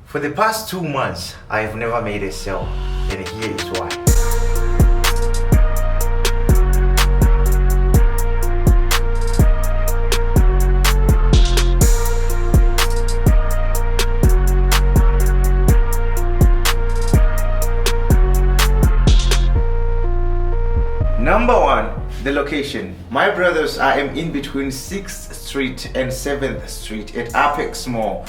For the past 2 months, I have never made a sale, and here is why. Number one, the location. My brothers, I am in between 6th Street and 7th Street at Apex Mall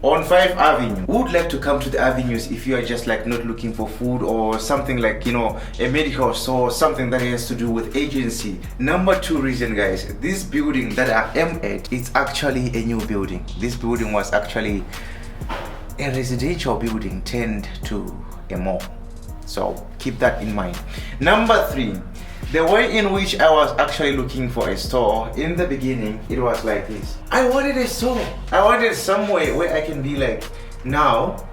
on 5th Avenue. Who would like to come to the avenues if you are just like not looking for food or something like, you know, a medical store, something that has to do with agency? Number two reason, guys, this building that I am at, it's actually a new building. This building was actually a residential building turned to a mall. So keep that in mind. Number three, the way in which I was actually looking for a store in the beginning, it was like this. I wanted a store. I wanted somewhere where I can be like, now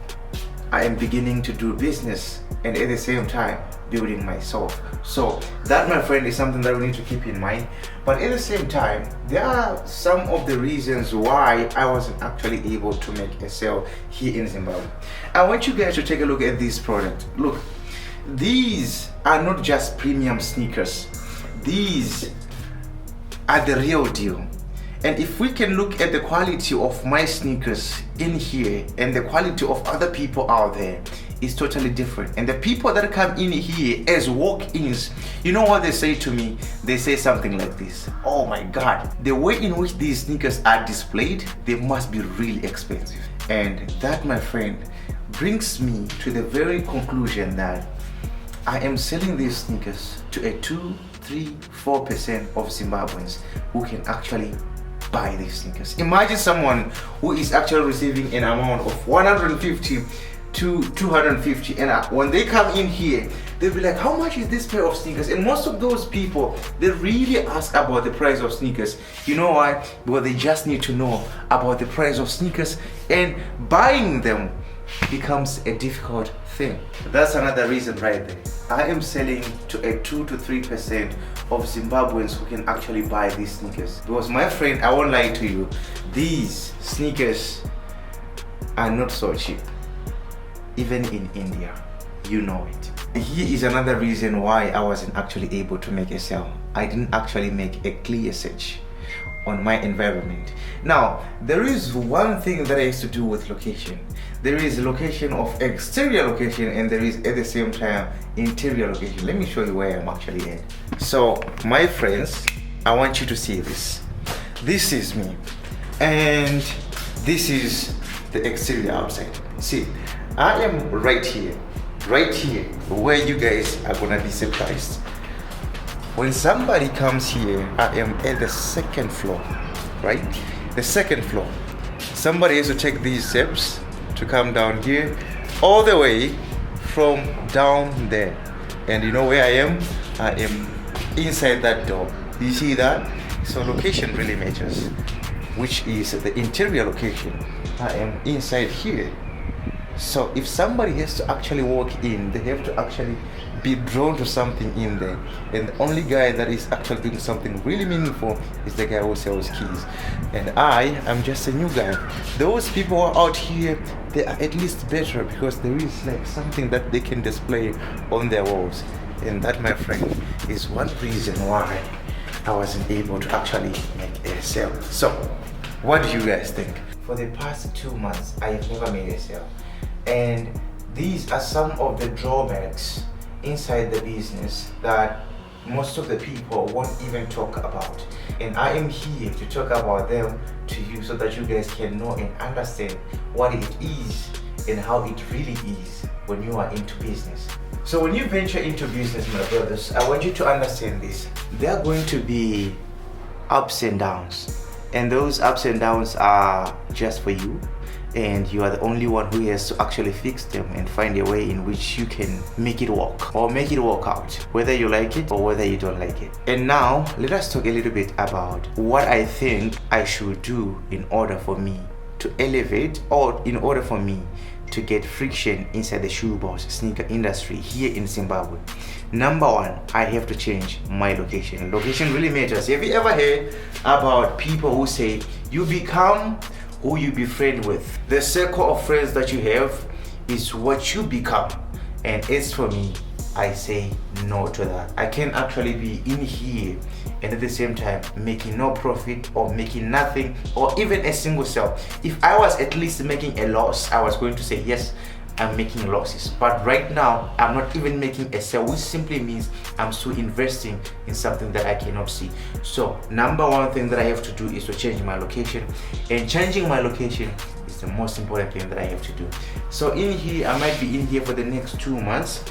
I am beginning to do business and at the same time building myself. So that, my friend, is something that we need to keep in mind. But at the same time, there are some of the reasons why I wasn't actually able to make a sale here in Zimbabwe. I want you guys to take a look at this product. Look, these are not just premium sneakers. These are the real deal. And if we can look at the quality of my sneakers in here and the quality of other people out there, is totally different. And the people that come in here as walk-ins, you know what they say to me? They say something like this: oh my God, the way in which these sneakers are displayed, they must be really expensive. And that, my friend, brings me to the very conclusion that I am selling these sneakers to a 2, 3, 4% of Zimbabweans who can actually buy these sneakers. Imagine someone who is actually receiving an amount of 150 to 250, and when they come in here, they'll be like, how much is this pair of sneakers? And most of those people, they really ask about the price of sneakers. You know why? Because they just need to know about the price of sneakers, and buying them becomes a difficult thing. That's another reason right there. I am selling to a 2 to 3% of Zimbabweans who can actually buy these sneakers. Because, my friend, I won't lie to you, these sneakers are not so cheap. Even in India, you know it. Here is another reason why I wasn't actually able to make a sale. I didn't actually make a clear search on my environment. Now, there is one thing that has to do with location. There is location of exterior location, and there is at the same time interior location. Let me show you where I'm actually at. So, my friends, I want you to see this. This is me, and this is the exterior outside. See, I am right here, where you guys are gonna be surprised. When somebody comes here, I am at the second floor, right? The second floor. Somebody has to take these steps to come down here, all the way from down there. And you know where I am? I am inside that door. You see that? So location really matters, which is the interior location. I am inside here. So if somebody has to actually walk in, they have to actually be drawn to something in there. And the only guy that is actually doing something really meaningful is the guy who sells keys. And I am just a new guy. Those people who are out here, they are at least better because there is like something that they can display on their walls. And that, my friend, is one reason why I wasn't able to actually make a sale. So, what do you guys think? For the past 2 months, I have never made a sale. And these are some of the drawbacks inside the business that most of the people won't even talk about. And I am here to talk about them to you so that you guys can know and understand what it is and how it really is when you are into business. So when you venture into business, my brothers, I want you to understand this. There are going to be ups and downs. And those ups and downs are just for you. And you are the only one who has to actually fix them and find a way in which you can make it work or make it work out, whether you like it or whether you don't like it. And now let us talk a little bit about what I think I should do in order for me to elevate, or in order for me to get friction inside the ShoeBoss sneaker industry here in Zimbabwe. Number one, I have to change my location. Location really matters. Have you ever heard about people who say you become who you befriend with. The circle of friends that you have is what you become. And as for me, I say no to that. I can actually be in here and at the same time making no profit or making nothing or even a single sale. If I was at least making a loss, I was going to say yes, I'm making losses. But right now, I'm not even making a sale, which simply means I'm still investing in something that I cannot see. So number one thing that I have to do is to change my location, and changing my location is the most important thing that I have to do. So in here, I might be in here for the next 2 months.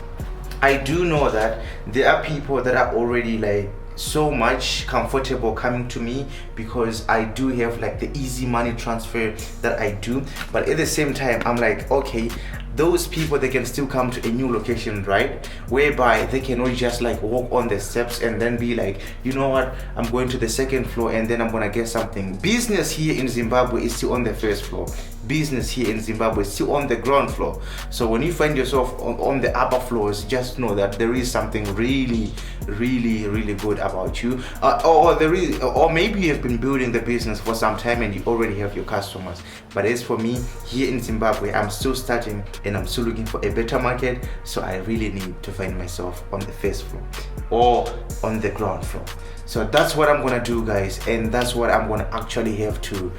I do know that there are people that are already like so much comfortable coming to me because I do have like the easy money transfer that I do. But at the same time, I'm like, okay, those people, they can still come to a new location, right? Whereby they cannot just like walk on the steps and then be like, you know what, I'm going to the second floor and then I'm gonna get something. Business here in Zimbabwe is still on the first floor. Business here in Zimbabwe is still on the ground floor. So when you find yourself on the upper floors, just know that there is something really good about you, or maybe you have been building the business for some time and you already have your customers. But as for me here in Zimbabwe, I'm still starting and I'm still looking for a better market. So I really need to find myself on the first floor or on the ground floor. So that's what I'm gonna do, guys, and that's what I'm gonna actually have to,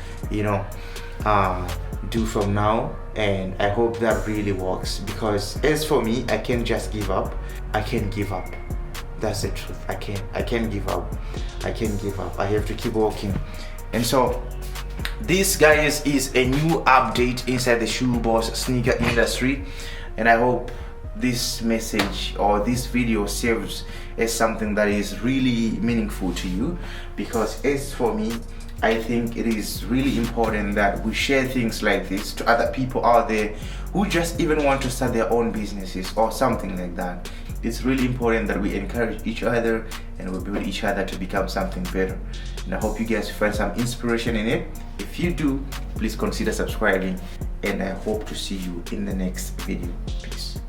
do from now. And I hope that really works, because as for me, I can't just give up. I can't give up. That's the truth. I can't give up. I can't give up. I have to keep working. And so this, guys, is a new update inside the ShoeBoss sneaker industry, and I hope this message or this video serves as something that is really meaningful to you, because as for me, I think it is really important that we share things like this to other people out there who just even want to start their own businesses or something like that. It's really important that we encourage each other and we build each other to become something better. And I hope you guys find some inspiration in it. If you do, please consider subscribing, and I hope to see you in the next video. Peace.